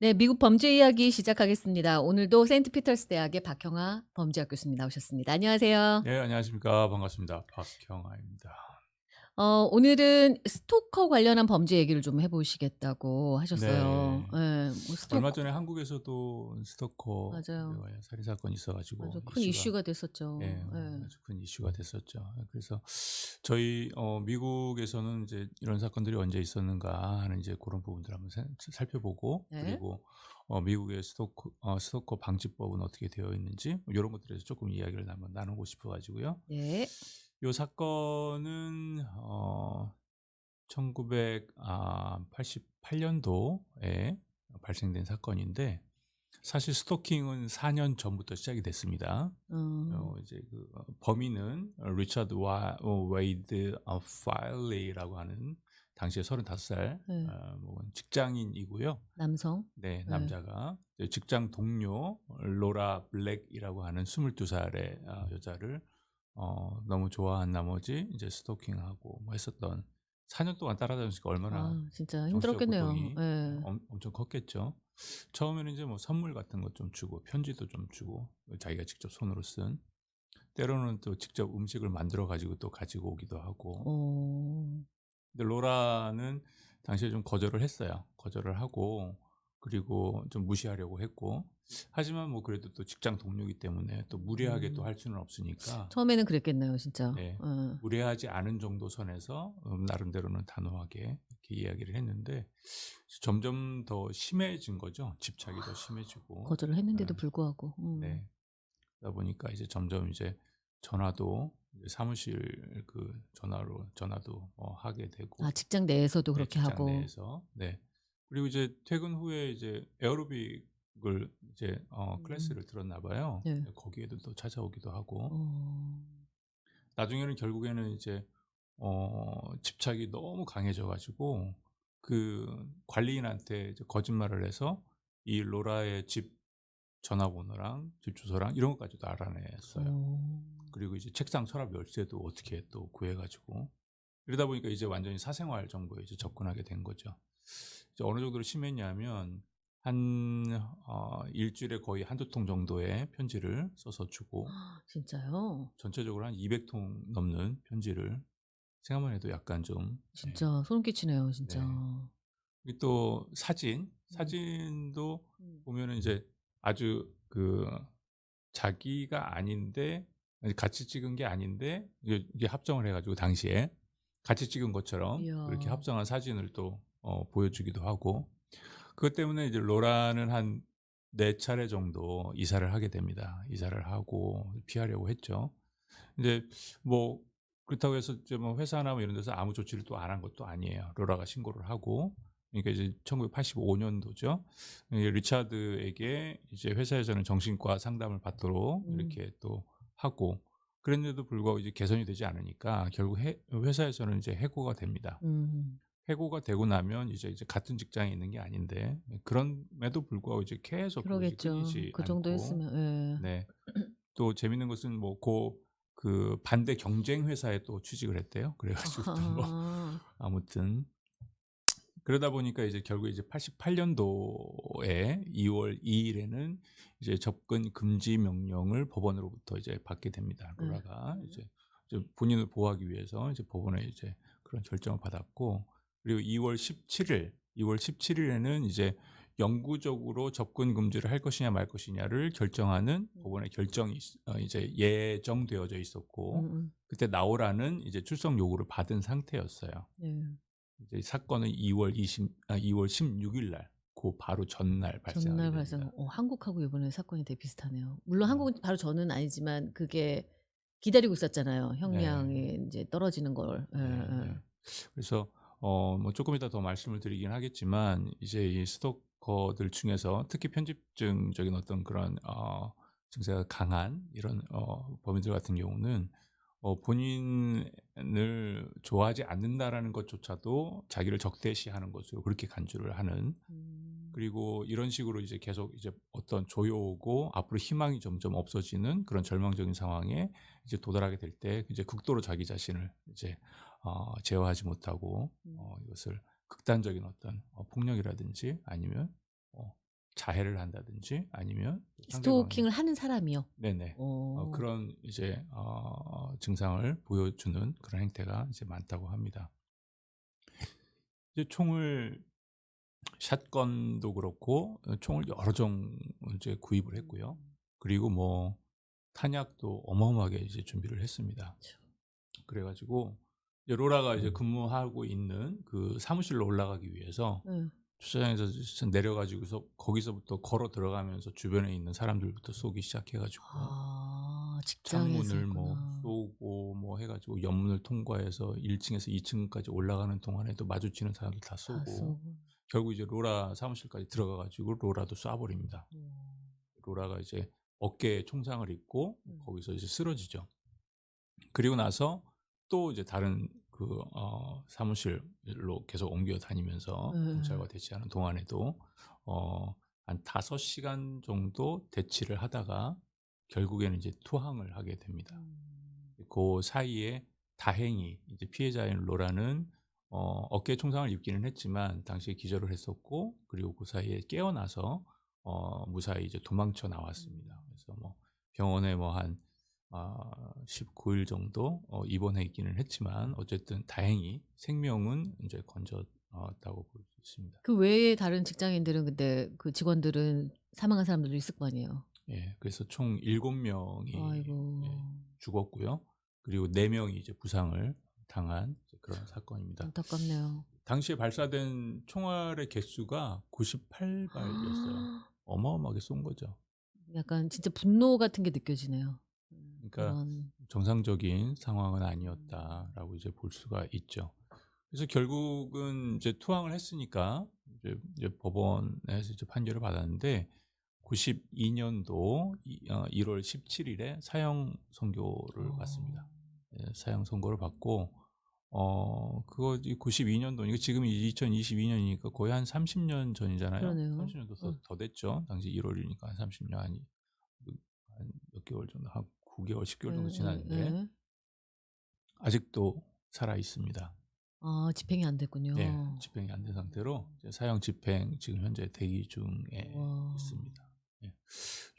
네, 미국 범죄 이야기 시작하겠습니다. 오늘도 세인트피터스 대학의 박형아 범죄학 교수님 나오셨습니다. 안녕하세요. 네, 안녕하십니까. 반갑습니다. 박형아입니다. 오늘은 스토커 관련한 범죄 얘기를 좀 해보시겠다고 하셨어요. 네. 예, 뭐 얼마 스토커 전에 한국에서도 스토커 맞아요. 관련 살인 사건이 있어 가지고 아주 큰 이슈가, 이슈가 됐었죠. 예, 예. 아주 큰 이슈가 됐었죠. 그래서 저희 미국에서는 이제 이런 사건들이 언제 있었는가 하는 이제 그런 부분들 한번 살펴보고, 네, 그리고 미국의 스토커 방지법은 어떻게 되어 있는지 뭐 이런 것들에 대해서 조금 이야기를 한번 나누고 싶어 가지고요. 네, 이 사건은 1988년도에 발생된 사건인데, 사실 스토킹은 4년 전부터 시작이 됐습니다. 이제 범인은 리처드 웨이드 파일리라고 하는 당시에 35살 네. 뭐 직장인이고요. 남성. 네, 네. 남자가 직장 동료 로라 블랙이라고 하는 22살의 여자를 너무 좋아한 나머지 이제 스토킹하고 뭐 했었던, 4년 동안 따라다녔으니까 얼마나 아, 진짜 정신적 힘들었겠네요. 고통이 예. 엄청 컸겠죠. 처음에는 이제 뭐 선물 같은 것 좀 주고 편지도 좀 주고 자기가 직접 손으로 쓴, 때로는 또 직접 음식을 만들어 가지고 또 가지고 오기도 하고. 어, 근데 로라는 당시에 좀 거절을 했어요. 거절을 하고, 그리고 좀 무시하려고 했고, 하지만 뭐 그래도 또 직장 동료이기 때문에 또 무례하게 또 음. 할 수는 없으니까, 처음에는 그랬겠네요, 진짜. 네, 예. 무례하지 않은 정도 선에서 나름대로는 단호하게 이렇게 이야기를 했는데, 점점 더 심해진 거죠. 집착이 더 심해지고. 거절을 했는데도 예, 불구하고. 네. 그러다 보니까 이제 점점 이제 전화도 이제 사무실 전화도 하게 아, 되고, 직장 내에서도 네, 그렇게 직장 하고. 내에서. 네. 그리고 이제 퇴근 후에 이제 에어로빅을 이제 음. 클래스를 들었나 봐요. 네. 거기에도 또 찾아오기도 하고. 어. 나중에는 결국에는 이제 집착이 너무 강해져 가지고 그 관리인한테 이제 거짓말을 해서 이 로라의 집 전화번호랑 집 주소랑 이런 것까지도 알아냈어요. 어. 그리고 이제 책상 서랍 열쇠도 어떻게 또 구해 가지고, 이러다 보니까 이제 완전히 사생활 정보에 이제 접근하게 된 거죠. 이제 어느 정도로 심했냐면 한 일주일에 거의 한두 통 정도의 편지를 써서 주고, 진짜요? 전체적으로 한 200통 넘는 편지를, 생각만 해도 약간 좀, 예, 진짜 소름 끼치네요, 진짜. 네. 그리고 또 음. 사진도 음. 보면은 이제 아주 자기가 아닌데, 아니 같이 찍은 게 아닌데 이게 합정을 해 가지고 당시에 같이 찍은 것처럼 그렇게 이야. 합성한 사진을 또 보여주기도 하고. 그것 때문에 이제 로라는 한 4차례 정도 이사를 하게 됩니다. 이사를 하고 피하려고 했죠. 이제 뭐 그렇다고 해서 이제 뭐 회사나 뭐 이런 데서 아무 조치를 또 안 한 것도 아니에요. 로라가 신고를 하고. 그러니까 이제 1985 년도죠. 리차드에게 이제 회사에서는 정신과 상담을 받도록 음. 이렇게 또 하고, 그랬는데도 불구하고 이제 개선이 되지 않으니까 결국 회사에서는 이제 해고가 됩니다. 음. 해고가 되고 나면 이제 같은 직장에 있는 게 아닌데, 그럼에도 불구하고 이제 계속 그것이 그러겠죠. 끊이지 그 정도 않고. 했으면 예. 네. 또 재밌는 것은 뭐 반대 경쟁 회사에 또 취직을 했대요. 그래 가지고 또 뭐 아하. 아무튼 그러다 보니까 이제 결국에 이제 88 년도에 2월 2 일에는 이제 접근 금지 명령을 법원으로부터 이제 받게 됩니다. 예. 로라가 이제 본인을 보호하기 위해서 이제 법원에 이제 그런 결정을 받았고, 그리고 2월 17 일에는 이제 영구적으로 접근 금지를 할 것이냐 말 것이냐를 결정하는 법원의 결정이 이제 예정되어져 있었고, 음음. 그때 나오라는 이제 출석 요구를 받은 상태였어요. 네. 이제 사건은 2월 16일 날, 그 바로 전날 발생하게 전날 발생 됩니다. 한국하고 이번에 사건이 되게 비슷하네요. 물론 음. 한국은 바로 전은 아니지만 그게 기다리고 있었잖아요. 네. 형량이 인제 떨어지는 걸. 예예. 네네. 그래서 뭐 조금 이따 더 말씀을 드리긴 하겠지만, 이제 이 스토커들 중에서 특히 편집증적인 어떤 그런 증세가 강한 이런 범인들 같은 경우는 본인을 좋아하지 않는다라는 것조차도 자기를 적대시하는 것으로 그렇게 간주를 하는, 음. 그리고 이런 식으로 이제 계속 이제 어떤 조여오고 앞으로 희망이 점점 없어지는 그런 절망적인 상황에 이제 도달하게 될 때 이제 극도로 자기 자신을 이제 제어하지 못하고 음. 이것을 극단적인 어떤 폭력이라든지 아니면 자해를 한다든지 아니면 상대방의 스토킹을 하는 사람이요? 네네. 어. 그런 이제 증상을 보여주는 그런 행태가 이제 많다고 합니다. 이제 총을 샷건도 그렇고 총을 여러 종 이제 구입을 했고요. 음. 그리고 뭐 탄약도 어마어마하게 이제 준비를 했습니다. 그쵸. 그래 가지고 이제 로라가 이제 근무하고 있는 그 사무실로 올라가기 위해서 예. 주차장에서 진짜 내려 가지고서 거기서부터 걸어 들어가면서 주변에 있는 사람들부터 쏘기 시작해 가지고 아 직장에서 창문을 뭐 했구나. 쏘고 뭐 해 가지고 옆문을 통과해서 1 층에서 2 층까지 올라가는 동안에도 마주치는 사람들 다 다 쏘고 쏘고. 결국 이제 로라 사무실까지 들어가 가지고 로라도 쏴 버립니다. 어. 로라가 이제 어깨에 총상을 입고 음. 거기서 이제 쓰러지죠. 그리고 나서 또 이제 다른 그 사무실로 계속 옮겨 다니면서 예예. 경찰과 대치하는 동안에도 한 5 시간 정도 대치를 하다가 결국에는 이제 투항을 하게 됩니다. 음. 그 사이에 다행히 이제 피해자인 로라는 어깨에 총상을 입기는 했지만 당시에 기절을 했었고 그리고 그 사이에 깨어나서 무사히 이제 도망쳐 나왔습니다. 음. 그래서 뭐 병원에 뭐 한 19일 정도 입원해 있기는 했지만 어쨌든 다행히 생명은 이제 건졌다고 볼 수 있습니다. 그 외에 다른 직장인들은 근데 그 직원들은 사망한 사람들도 있을 거 아니에요. 예. 그래서 총 7 명이 아이고. 예 죽었고요. 그리고 4 명이 이제 부상을 당한 이제 그런 사건입니다. 안타깝네요. 당시에 발사된 총알의 개수가 98 발이었어요. 어마어마하게 쏜 거죠. 약간 진짜 분노 같은 게 느껴지네요. 그러니까 그런 '정상적인 상황은 음. 아니었다.'라고 이제 볼 수가 있죠. 그래서 결국은 이제 투항을 했으니까 이제 법원에서 이제 판결을 받았는데 92 년도 1월 17 일에 사형 선고를 어. 받습니다. 예 사형 선고를 받고 그거 이 92 년도니까 지금이 2022 년이니까 거의 한 30년 전이잖아요. 그러네요. 30년 어. 더 됐죠. 당시 1 월이니까 한 30년 한 몇 개월 정도 한 9 개월 10 개월 정도 지났는데 예예예. 아직도 살아 있습니다. 아 집행이 안 예. 됐군요. 집행이 안 된 상태로 이제 사형 집행 지금 현재 대기 중에 와. 있습니다. 예.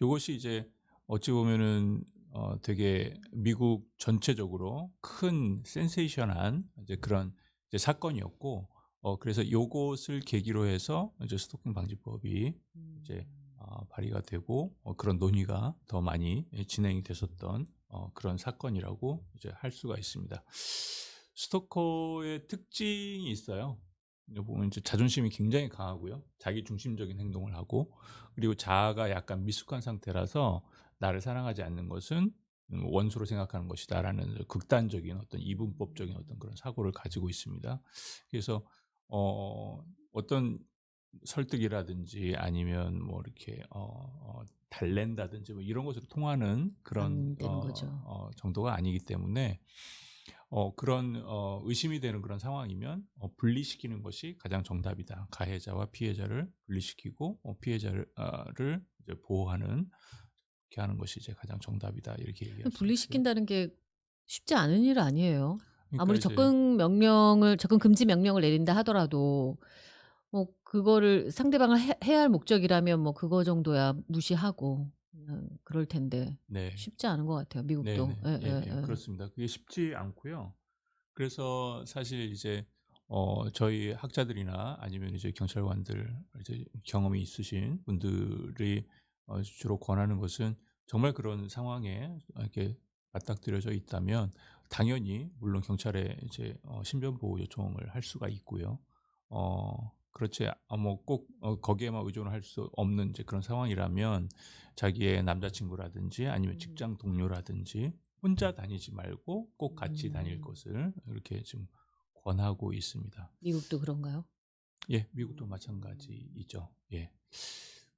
요것이 이제 어찌 보면은 되게 미국 전체적으로 큰 센세이션한 이제 그런 이제 사건이었고 그래서 요것을 계기로 해서 이제 스토킹 방지법이 이제 음. 발의가 되고 그런 논의가 더 많이 진행이 됐었던 그런 사건이라고 이제 할 수가 있습니다. 스토커의 특징이 있어요. 여기 보면 이제 자존심이 굉장히 강하고요. 자기 중심적인 행동을 하고 그리고 자아가 약간 미숙한 상태라서 '나를 사랑하지 않는 것은 원수로 생각하는 것이다.'라는 극단적인 어떤 이분법적인 어떤 그런 사고를 가지고 있습니다. 그래서 어떤 설득이라든지 아니면 뭐 이렇게 달랜다든지 뭐 이런 것으로 통하는 그런 안 되는 거죠. 정도가 아니기 때문에 그런 의심이 되는 그런 상황이면 분리시키는 것이 가장 정답이다. 가해자와 피해자를 분리시키고 피해자를 를 이제 보호하는 그렇게 하는 것이 이제 가장 정답이다. 이렇게 얘기할 수 있고요. 분리시킨다는 게 쉽지 않은 일 아니에요. 그러니까 아무리 이제 접근 금지 명령을 내린다 하더라도 뭐 그거를 상대방을 해야 할 목적이라면 뭐 그거 정도야 무시하고 그냥 그럴 텐데 네. 쉽지 않은 것 같아요, 미국도. 네네. 예예. 예예예. 그렇습니다. 그게 쉽지 않고요. 그래서 사실 이제 저희 학자들이나 아니면 이제 경찰관들 이제 경험이 있으신 분들이 주로 권하는 것은 정말 그런 상황에 이렇게 맞닥뜨려져 있다면 당연히 물론 경찰에 이제 신변 보호 요청을 할 수가 있고요. 그렇지 뭐 꼭 거기에만 의존을 할 수 없는 이제 그런 상황이라면 자기의 남자친구라든지 아니면 음. 직장 동료라든지 혼자 다니지 말고 꼭 같이 다닐 음. 것을 이렇게 좀 권하고 있습니다. 미국도 그런가요? 예. 미국도 음. 마찬가지이죠. 예.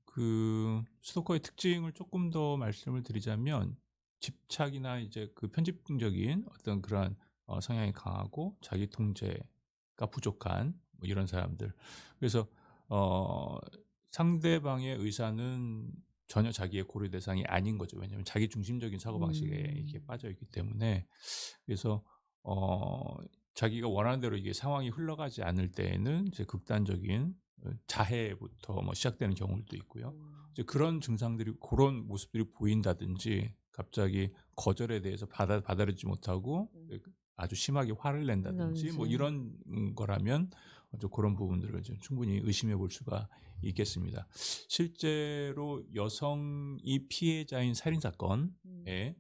그 스토커의 특징을 조금 더 말씀을 드리자면 집착이나 이제 그 편집증적인 어떤 그런 성향이 강하고 자기 통제가 부족한 뭐 이런 사람들. 그래서 어 상대방의 의사는 전혀 자기의 고려 대상이 아닌 거죠. 왜냐하면 자기 중심적인 사고방식에 이렇게 음. 빠져 있기 때문에. 그래서 자기가 원하는 대로 이게 상황이 흘러가지 않을 때에는 이제 극단적인 자해부터 뭐 시작되는 경우도 있고요. 음. 이제 그런 증상들이 그런 모습들이 보인다든지 갑자기 거절에 대해서 받아들이지 못하고 음. 아주 심하게 화를 낸다든지 뭐 그런지. 이런 거라면 좀 그런 부분들을 좀 충분히 의심해 볼 수가 있겠습니다. 실제로 여성이 피해자인 살인 음. 사건에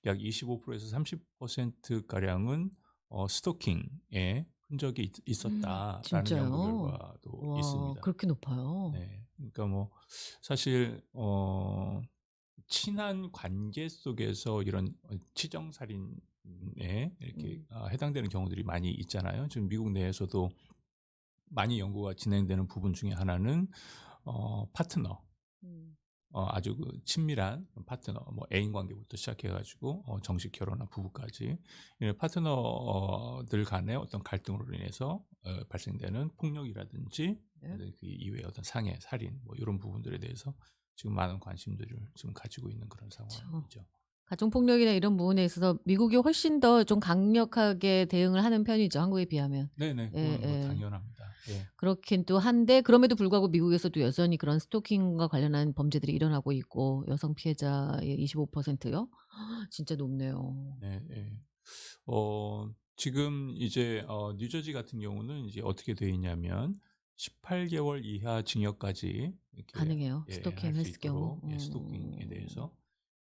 약 25%에서 30% 가량은 스토킹의 흔적이 있었다라는 연구 진짜요? 결과도 와 있습니다. 그렇게 높아요? 네. 그러니까 뭐 사실 친한 관계 속에서 이런 치정 살인에 이렇게 음. 해당되는 경우들이 많이 있잖아요. 지금 미국 내에서도 많이 연구가 진행되는 부분 중에 하나는 파트너 음. 아주 그 친밀한 파트너, 뭐 애인 관계부터 시작해 가지고 정식 결혼한 부부까지 이런 파트너들 간의 어떤 갈등으로 인해서 발생되는 폭력이라든지 네. 그 이외의 어떤 상해, 살인 뭐 이런 부분들에 대해서 지금 많은 관심들을 지금 가지고 있는 그런 그쵸. 상황이죠. 가정 폭력이나 이런 부분에 있어서 미국이 훨씬 더 좀 강력하게 대응을 하는 편이죠, 한국에 비하면. 네네. 그거는 뭐 예예. 당연합니다. 예. 그렇긴 또 한데 그럼에도 불구하고 미국에서도 여전히 그런 스토킹과 관련한 범죄들이 일어나고 있고 여성 피해자의 25%요? 진짜 높네요. 네. 예. 지금 이제 뉴저지 같은 경우는 이제 어떻게 돼 있냐면 18 개월 이하 징역까지 이렇게 가능해요, 할 스토킹 수 했을 경우? 있도록 스토킹에 대해서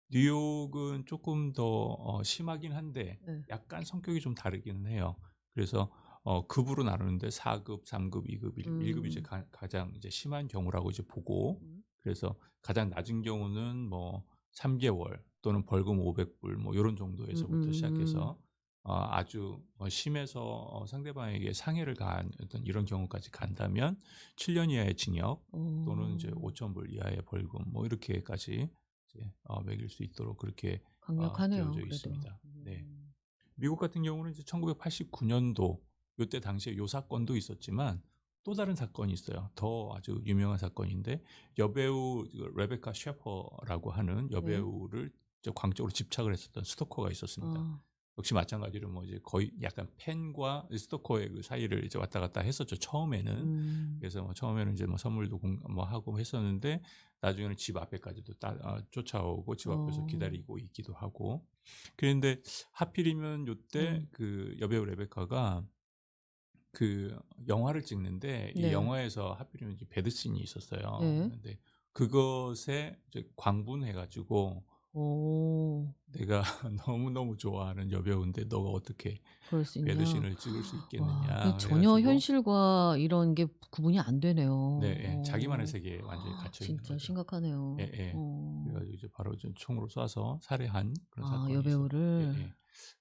뉴욕은 조금 더 심하긴 한데 네. 약간 성격이 좀 다르기는 해요. 그래서 급으로 나누는데 4 급, 3 급, 2급 1 급이 이제 음. 가장 이제 심한 경우라고 이제 보고 음. 그래서 가장 낮은 경우는 뭐 3 개월 또는 벌금 500불 뭐 요런 정도에서부터 음음. 시작해서 아주 심해서 상대방에게 상해를 가한 어떤 이런 경우까지 간다면 7년 이하의 징역 또는 이제 어. 5천 불 이하의 벌금 뭐 이렇게까지 이제 매길 수 있도록 그렇게 강력하네요 되어져 그래도. 있습니다. 네. 미국 같은 경우는 이제 1989 년도 요때 당시에 요 사건도 있었지만 또 다른 사건이 있어요. 더 아주 유명한 사건인데 여배우 그 레베카 셰퍼라고 하는 네. 여배우를 이제 광적으로 집착을 했었던 스토커가 있었습니다. 아. 역시 마찬가지로 뭐 이제 거의 약간 팬과 스토커의 그 사이를 이제 왔다 갔다 했었죠, 처음에는. 음. 그래서 뭐 처음에는 이제 뭐 선물도 뭐 하고 했었는데 나중에는 집 앞에까지도 쫓아오고 집 앞에서 어. 기다리고 있기도 하고. 그런데 하필이면 요때 음. 그 여배우 레베카가 그 영화를 찍는데 이 네. 영화에서 하필이면 이제 배드씬이 있었어요. 예. 근데 그것에 이제 광분해 가지고 어. "내가 너무너무 좋아하는 여배우인데 너가 어떻게 그럴 수 있냐. 배드신을 찍을 수 와 그 있겠느냐." 그래 전혀 가지고 현실과 이런 게 구분이 안 되네요. 네 예. 자기만의 어. 세계에 완전히 갇혀 있는 진짜 거죠. 심각하네요. 예예. 그래 어. 가지고 이제 바로 좀 총으로 쏴서 살해한 그런 아 사건이 있었 여배우를. 예예.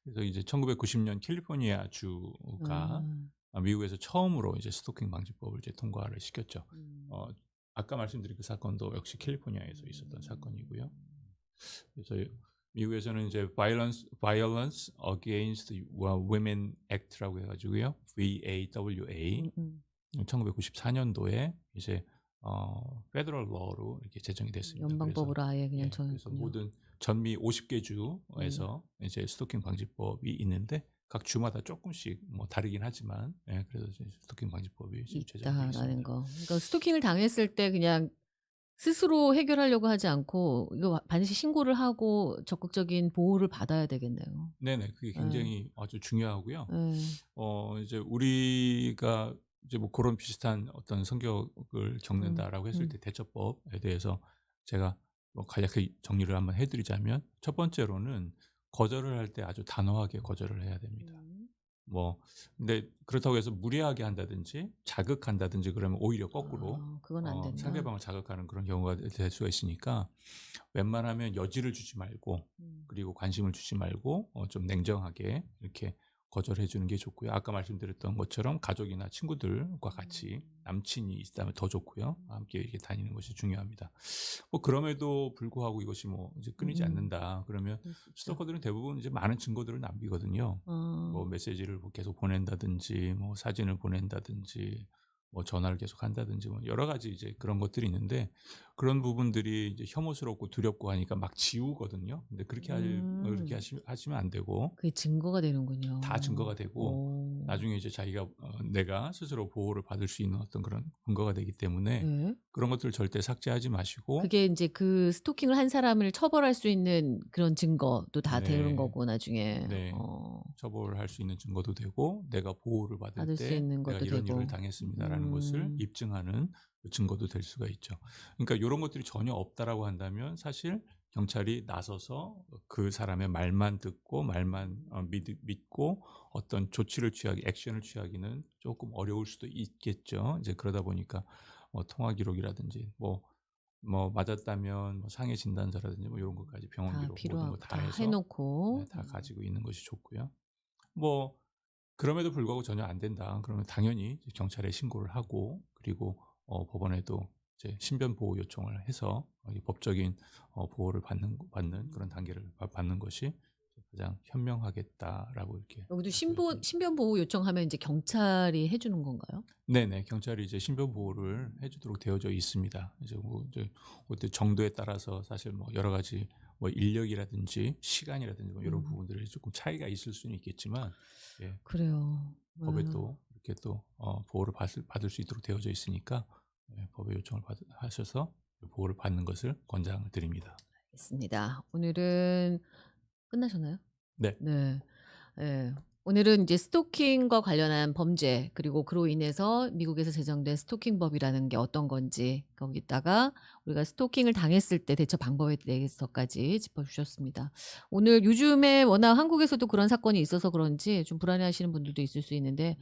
그래서 이제 1990년 캘리포니아 주가 음. 미국에서 처음으로 이제 스토킹 방지법을 이제 통과를 시켰죠. 음. 어 아까 말씀드린 그 사건도 역시 캘리포니아에서 있었던 음. 사건이고요. 그래서 미국에서는 이제 Violence Against Women Act라고 해 가지고요. VAWA 음음. 1994 년도에 이제 페더럴 러로 이렇게 제정이 됐습니다. 그래서 연방법으로 아예 그냥 그래서 정했군요. 모든 전미 50개 음. 주에서 이제 스토킹 방지법이 있는데 각 주마다 쪼끔씩 뭐 다르긴 하지만 그래서 이제 스토킹 방지법이 지금 제정이 되어 있다라는 있습니다. 거. 그러니까 스토킹을 당했을 때 그냥 스스로 해결하려고 하지 않고 이거 반드시 신고를 하고 적극적인 보호를 받아야 되겠네요. 네네. 그게 예. 굉장히 아주 중요하고요. 예. 이제 우리가 이제 뭐 그런 비슷한 어떤 성격을 음. 겪는다라고 했을 음. 때 대처법에 대해서 제가 뭐 간략히 정리를 한번 해 드리자면 첫 번째로는 거절을 할 때 아주 단호하게 거절을 해야 됩니다. 음. 뭐 근데 그렇다고 해서 무리하게 한다든지 자극한다든지 그러면 오히려 거꾸로 그건 안 된다. 상대방을 자극하는 그런 경우가 될 수가 있으니까 웬만하면 여지를 주지 말고 음. 그리고 관심을 주지 말고 좀 냉정하게 이렇게 거절해 주는 게 좋고요. 아까 말씀드렸던 것처럼 가족이나 친구들과 같이 음. 남친이 있다면 더 좋고요. 음. 함께 이렇게 다니는 것이 중요합니다. 뭐 그럼에도 불구하고 이것이 뭐 이제 끊이지 음음. 않는다. 그러면 그럴 수 있죠. 스토커들은 대부분 이제 많은 증거들을 남기거든요. 뭐 아. 메시지를 뭐 계속 보낸다든지 뭐 사진을 보낸다든지 뭐 전화를 계속 한다든지 뭐 여러 가지 이제 그런 것들이 있는데 그런 부분들이 이제 혐오스럽고 두렵고 하니까 막 지우거든요. 근데 그렇게 음. 하시면 안 되고 그게 증거가 다 되는군요. 증거가 되고 오. 나중에 이제 자기가 내가 스스로 보호를 받을 수 있는 어떤 그런 근거가 되기 때문에 네. 그런 것들을 절대 삭제하지 마시고 그게 인제 그 스토킹을 한 사람을 처벌할 수 있는 그런 증거도 다 되는 네. 거고 나중에 네. 처벌할 수 있는 증거도 되고 내가 보호를 받을 받을 수 때 있는 내가 것도 이런 일을 되고. 당했습니다라는 것을 음. 입증하는 그 증거도 될 수가 있죠. 그러니까 요런 것들이 전혀 없다라고 한다면 사실 경찰이 나서서 그 사람의 말만 듣고 말만 믿고 어떤 조치를 취하기 액션을 취하기는 조금 어려울 수도 있겠죠. 이제 그러다 보니까 통화 기록이라든지 맞았다면 상해 진단서라든지 요런 것까지 병원 다 기록 모든 거 필요하고 다 다 해 해서 놓고. 다 가지고 있는 것이 좋고요. 뭐 그럼에도 불구하고 전혀 안 된다. 그러면 당연히 이제 경찰에 신고를 하고 그리고 법원에도 이제 신변 보호 요청을 해서 이 법적인 보호를 받는 그런 단계를 받는 것이 가장 현명하겠다라고 이렇게 여기도 보여집니다. 신변 보호 요청하면 인제 경찰이 해 주는 건가요? 네네. 경찰이 이제 신변 보호를 해 주도록 되어져 있습니다. 이제 그것도 정도에 따라서 사실 여러 가지 인력이라든지 시간이라든지 요런 음. 부분들이 조금 차이가 있을 수는 있겠지만 예 그래요. 법에 아. 또 이렇게 또 보호를 받을 수 있도록 되어져 있으니까 법의 요청을 하셔서 보호를 받는 것을 권장을 드립니다. 알겠습니다. 오늘은 끝나셨나요? 네. 네. 예. 오늘은 이제 스토킹과 관련한 범죄 그리고 그로 인해서 미국에서 제정된 스토킹법이라는 게 어떤 건지 거기다가 우리가 스토킹을 당했을 때 대처 방법에 대해서까지 짚어 주셨습니다. 오늘 요즘에 워낙 한국에서도 그런 사건이 있어서 그런지 좀 불안해하시는 분들도 있을 수 있는데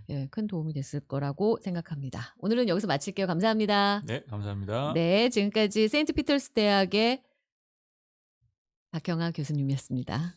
네. 예 큰 도움이 됐을 거라고 생각합니다. 오늘은 여기서 마칠게요. 감사합니다. 네. 감사합니다. 네. 지금까지 세인트 피터스 대학의 박형아 교수님이었습니다.